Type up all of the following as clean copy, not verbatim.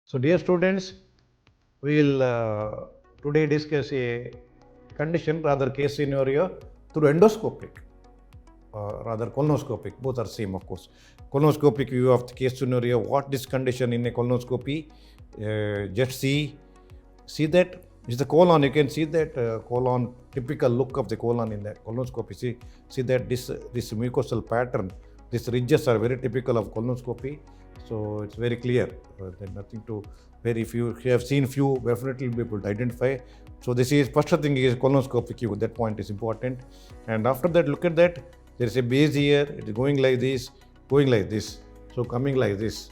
So, dear students, we will today discuss a condition, rather case scenario through endoscopic, rather colonoscopic. Both are same, of course. Colonoscopic view of the case scenario. What this condition in a colonoscopy? Just see that is the colon. You can see that colon, typical look of the colon in the colonoscopy. See that this mucosal pattern, these ridges are very typical of colonoscopy. So it's very clear. There's nothing to where if you have seen few, definitely be able to identify. So this is first thing is colonoscopic view. That point is important. And after that, look at that. There is a base here. It is going like this, going like this. So coming like this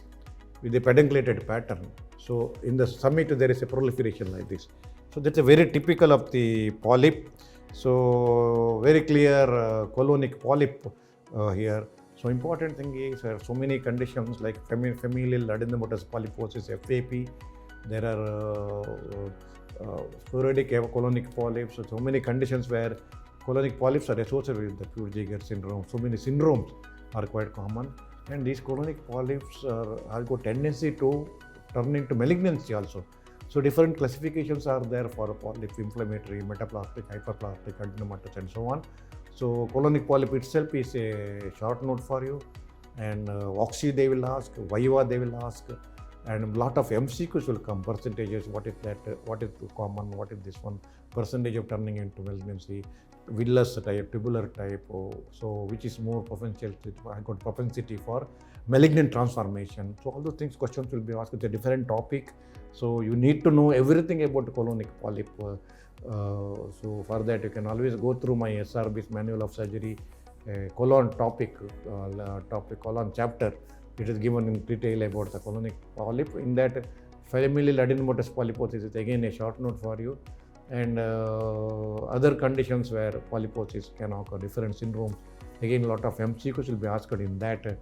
with a pedunculated pattern. So in the summit, there is a proliferation like this. So that's a very typical of the polyp. So very clear colonic polyp here. So important thing is there are so many conditions like familial adenomatous polyposis (FAP). There are sporadic colonic polyps. So many conditions where colonic polyps are associated with the Peutz-Jeghers syndrome. So many syndromes are quite common, and these colonic polyps have got tendency to turn into malignancy also. So different classifications are there for polyp: inflammatory, metaplastic, hyperplastic, adenomatous, and so on. So colonic polyp itself is a short note for you, and Oxy they will ask, Viva they will ask, and a lot of MCQs will come, percentages, what is that, what is common, what is this one, percentage of turning into malignancy, villous type, tubular type, so which is more propensity for malignant transformation. So all those things, questions will be asked. It's a different topic, so you need to know everything about colonic polyp. So for that you can always go through my SRB's manual of surgery colon topic colon chapter. It is given in detail about the colonic polyp. In that, familial adenomatous polyposis is again a short note for you, and other conditions where polyposis can occur, different syndromes. Again, a lot of MCQs will be asked in that.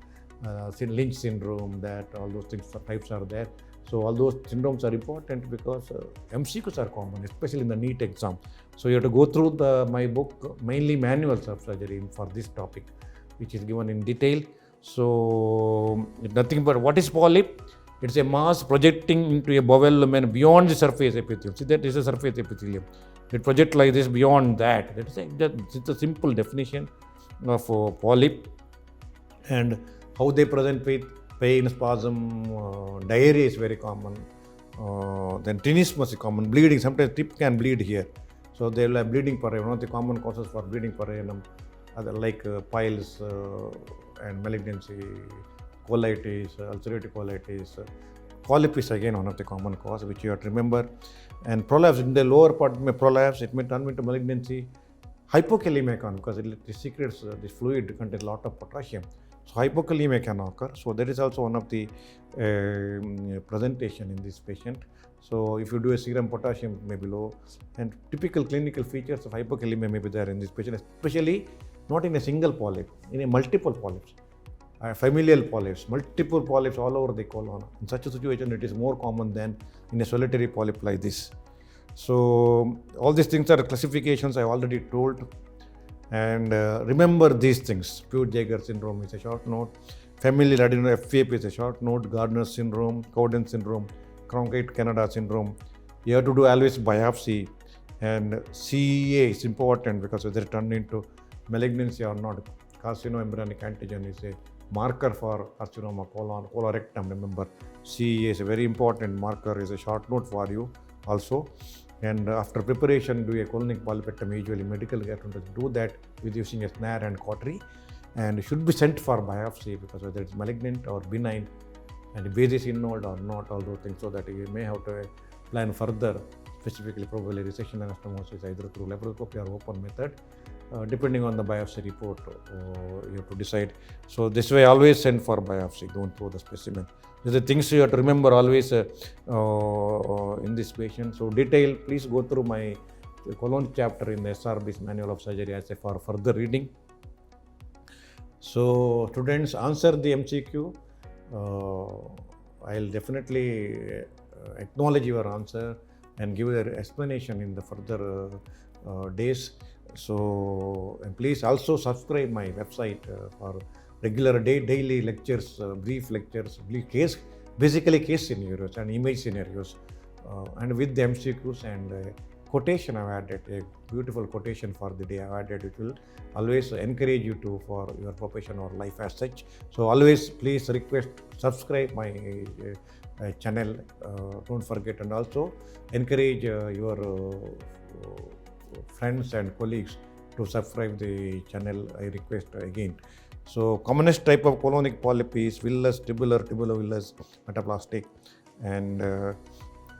Lynch syndrome, that all those things types are there. So all those syndromes are important because MCQs are common, especially in the NEET exam. So you have to go through my book, mainly manuals of surgery for this topic, which is given in detail. So nothing but what is polyp? It's a mass projecting into a bowel lumen beyond the surface epithelium. See, that is a surface epithelium. It projects like this beyond that. That's a simple definition of polyp, and how they present with pain, spasm, diarrhea is very common. Then tenesmus is common, bleeding. Sometimes tip can bleed here. So they will have bleeding per annum. One of the common causes for bleeding per annum, other like piles and malignancy, colitis, ulcerative colitis. Polyp is again one of the common cause which you have to remember. And prolapse, in the lower part may prolapse, it may turn into malignancy. Hypokalemia can, because it secretes this fluid contains a lot of potassium. So hypokalemia can occur. So that is also one of the presentation in this patient. So if you do a serum potassium may be low, and typical clinical features of hypokalemia may be there in this patient, especially not in a single polyp, in a multiple polyps, familial polyps, multiple polyps all over the colon. In such a situation, it is more common than in a solitary polyp like this. So all these things are classifications I already told. And remember these things. Peutz-Jeghers syndrome is a short note. Familial adenomatous FAP is a short note. Gardner's syndrome, Cowden syndrome, Hampankatta Kannada syndrome. You have to do always biopsy. And CEA is important because whether it turned into malignancy or not. Carcinoembryonic antigen is a marker for carcinoma colorectum. Remember, CEA is a very important marker, is a short note for you also. And after preparation, do a colonic polypectomy. Usually medical gastroenterologists do that with using a snare and cautery, and should be sent for biopsy because whether it's malignant or benign and base is involved or not, all those things, so that you may have to plan further, specifically probably resection anastomosis either through laparoscopy or open method. Depending on the biopsy report, you have to decide. So this way, always send for biopsy. Don't throw the specimen. These are the things you have to remember always in this patient. So detail, please go through my colon chapter in the SRB's manual of surgery as for further reading. So students, answer the MCQ. I'll definitely acknowledge your answer and give an explanation in the further days. So, and please also subscribe my website for regular daily lectures, brief lectures, brief case basically case scenarios and image scenarios, and with the MCQs and quotation I've added, a beautiful quotation for the day I've added. It will always encourage you to for your profession or life as such. So always please request subscribe my channel, don't forget, and also encourage your friends and colleagues to subscribe the channel. I request again. So commonest type of colonic polyp is villus, tubulovillus, metaplastic, and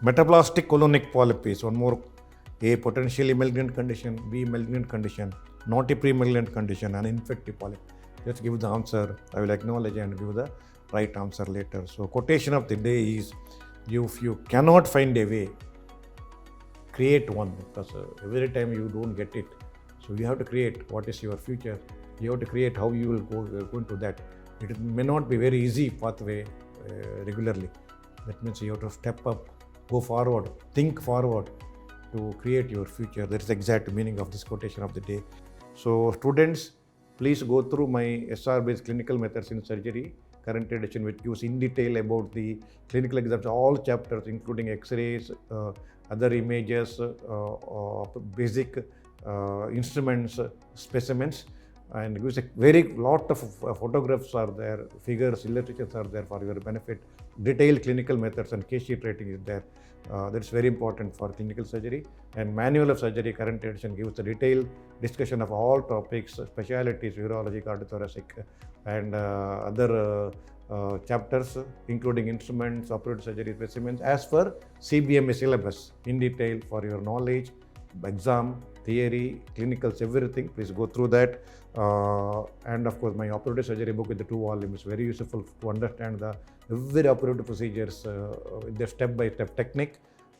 metaplastic colonic polyp is one more: A, potentially malignant condition; B, malignant condition; not a pre-malignant condition; and infective polyp. Just give the answer. I will acknowledge and give the right answer later. So quotation of the day is: if you cannot find a way, create one, because every time you don't get it. So you have to create what is your future. You have to create how you will go into that. It may not be very easy pathway regularly. That means you have to step up, go forward, think forward to create your future. That is the exact meaning of this quotation of the day. So students, please go through my SRB's clinical methods in surgery current edition, which gives in detail about the clinical exams, all chapters including x-rays, other images, basic instruments, specimens, and gives a very lot of photographs are there, figures, illustrations are there for your benefit. Detailed clinical methods and case sheet rating is there. That's very important for clinical surgery. And manual of surgery current edition gives the detailed discussion of all topics, specialties, urology, cardiothoracic, and other chapters, including instruments, operative surgery specimens, as per CBMA syllabus in detail for your knowledge, exam, theory, clinicals, everything. Please go through that. And of course, my operative surgery book with the 2 volumes, very useful to understand the every operative procedures, the step-by-step technique,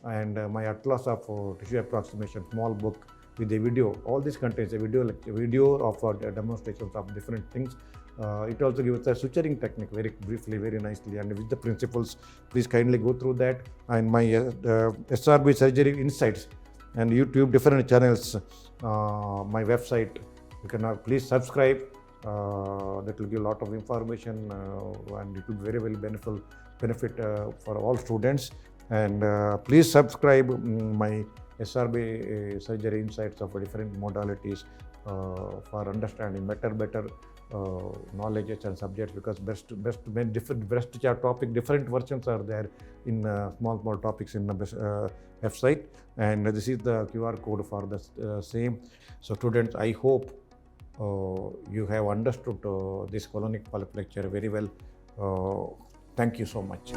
and my atlas of tissue approximation, small book with a video. All this contains a video of demonstrations of different things. It also gives a suturing technique very briefly, very nicely, and with the principles. Please kindly go through that. And my SRB surgery insights and YouTube different channels, my website. You can please subscribe. That will give a lot of information, and it will be very well benefit for all students. And please subscribe my SRB surgery insights of different modalities for understanding better knowledge and subjects, because different breast topic, different versions are there in small topics in the website, and this is the QR code for the same. So students, I hope you have understood this colonic polyp lecture very well. Thank you so much.